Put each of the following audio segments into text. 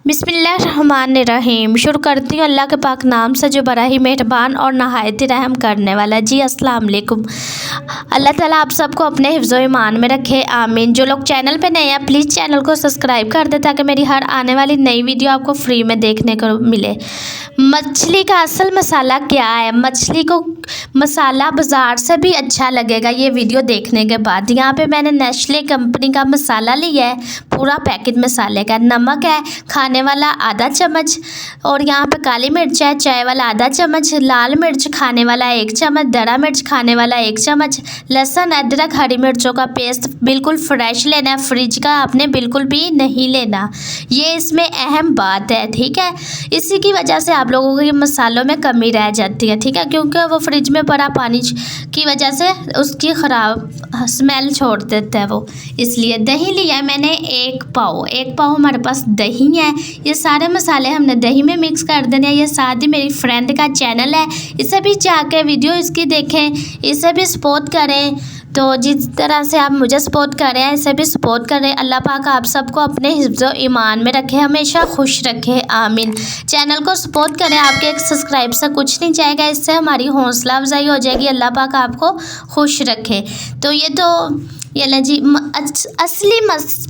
बिस्मिल्लाहिर्रहमानिर्रहीम। शुरू करती हूँ अल्लाह के पाक नाम से जो बड़ा ही मेहरबान और नहायत ही रहम करने वाला। जी अस्सलाम वालेकुम। अल्लाह ताला आप सबको अपने हिफ्ज़ो ईमान में रखे, आमीन। जो लोग चैनल पे नए हैं प्लीज़ चैनल को सब्सक्राइब कर दे ताकि मेरी हर आने वाली नई वीडियो आपको फ्री में देखने को मिले। मछली का असल मसाला क्या है? मछली को मसाला बाज़ार से भी अच्छा लगेगा ये वीडियो देखने के बाद। यहाँ पे मैंने नेस्ले कंपनी का मसाला लिया है, पूरा पैकेट मसाले का। नमक है खाने वाला आधा चम्मच, और यहाँ पे काली मिर्च है चाय वाला आधा चम्मच, लाल मिर्च खाने वाला 1 चम्मच, दरा मिर्च खाने वाला 1 चम्मच, लहसुन अदरक हरी मिर्चों का पेस्ट बिल्कुल फ्रेश लेना है, फ्रिज का आपने बिल्कुल भी नहीं लेना। ये इसमें अहम बात है, ठीक है। इसी की वजह से आप लोगों के मसालों में कमी रह जाती है, ठीक है, क्योंकि वो फ्रिज में पड़ा पानी की वजह से उसकी ख़राब स्मेल छोड़ देता है वो। इसलिए दही लिया है मैंने 1 पाव हमारे पास दही है। ये सारे मसाले हमने दही में मिक्स कर देने हैं। ये साथ ही मेरी फ्रेंड का चैनल है, इसे भी जाके वीडियो इसकी देखें, इसे भी सपोर्ट करें। तो जिस तरह से आप मुझे सपोर्ट कर रहे हैं इसे भी सपोर्ट करें। अल्लाह पाक आप सबको अपने हिफ्ज़ो ईमान में रखे, हमेशा खुश रखे, आमीन। चैनल को सपोर्ट करें, आपके एक सब्सक्राइब से कुछ नहीं जाएगा, इससे हमारी हौसला अफजाई हो जाएगी। अल्लाह पाक आपको खुश रखे। तो ये ले जी, असली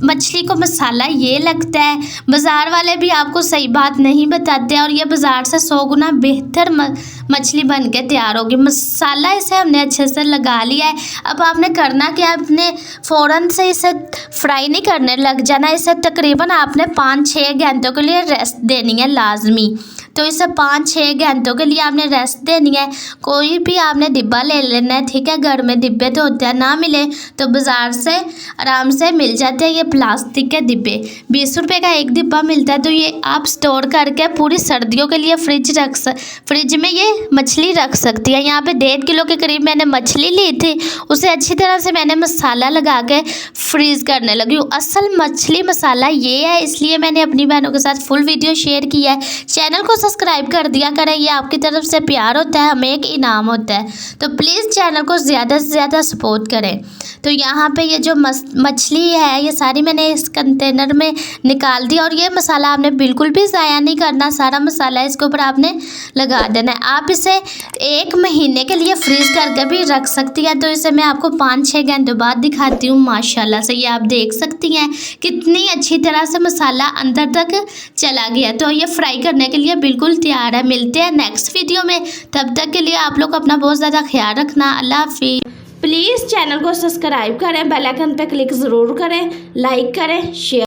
मछली को मसाला ये लगता है। बाज़ार वाले भी आपको सही बात नहीं बताते, और ये बाज़ार से 100 गुना बेहतर मछली बन के तैयार होगी। मसाला इसे हमने अच्छे से लगा लिया है। अब आपने करना क्या, आपने फ़ौरन से इसे फ्राई नहीं करने लग जाना। इसे तकरीबन आपने 5-6 घंटों के लिए रेस्ट देनी है लाजमी। तो इसे 5-6 घंटों के लिए आपने रेस्ट देनी है। कोई भी आपने डिब्बा ले लेना है, ठीक है। घर में डिब्बे तो होते हैं, ना मिले तो बाज़ार से आराम से मिल जाते हैं ये प्लास्टिक के डिब्बे। 20 रुपये का एक डिब्बा मिलता है। तो ये आप स्टोर करके पूरी सर्दियों के लिए फ्रिज में ये मछली रख सकती है। यहाँ पे 1.5 किलो के करीब मैंने मछली ली थी, उसे अच्छी तरह से मैंने मसाला लगा के फ्रीज़ करने लगी हूँ। असल मछली मसाला ये है, इसलिए मैंने अपनी बहनों के साथ फुल वीडियो शेयर किया है। चैनल को सब्सक्राइब कर दिया करें, ये आपकी तरफ से प्यार होता है, हमें एक इनाम होता है। तो प्लीज़ चैनल को ज़्यादा से ज़्यादा सपोर्ट करें। तो यहाँ पे ये जो मछली है ये सारी मैंने इस कंटेनर में निकाल दी, और ये मसाला आपने बिल्कुल भी ज़ाया नहीं करना। सारा मसाला इसके ऊपर आपने लगा देना है। आप इसे 1 महीने के लिए फ्रीज़ करके भी रख सकती है। तो इसे मैं आपको 5-6 घंटों बाद दिखाती हूँ। माशाल्लाह से ये आप देख सकती हैं कितनी अच्छी तरह से मसाला अंदर तक चला गया। तो ये फ्राई करने के लिए बिल्कुल तैयार है। मिलते हैं नेक्स्ट वीडियो में, तब तक के लिए आप लोग अपना बहुत ज़्यादा ख्याल रखना। अल्लाह हाफिज़। प्लीज़ चैनल को सब्सक्राइब करें, बेल आइकन पर क्लिक ज़रूर करें, लाइक करें, शेयर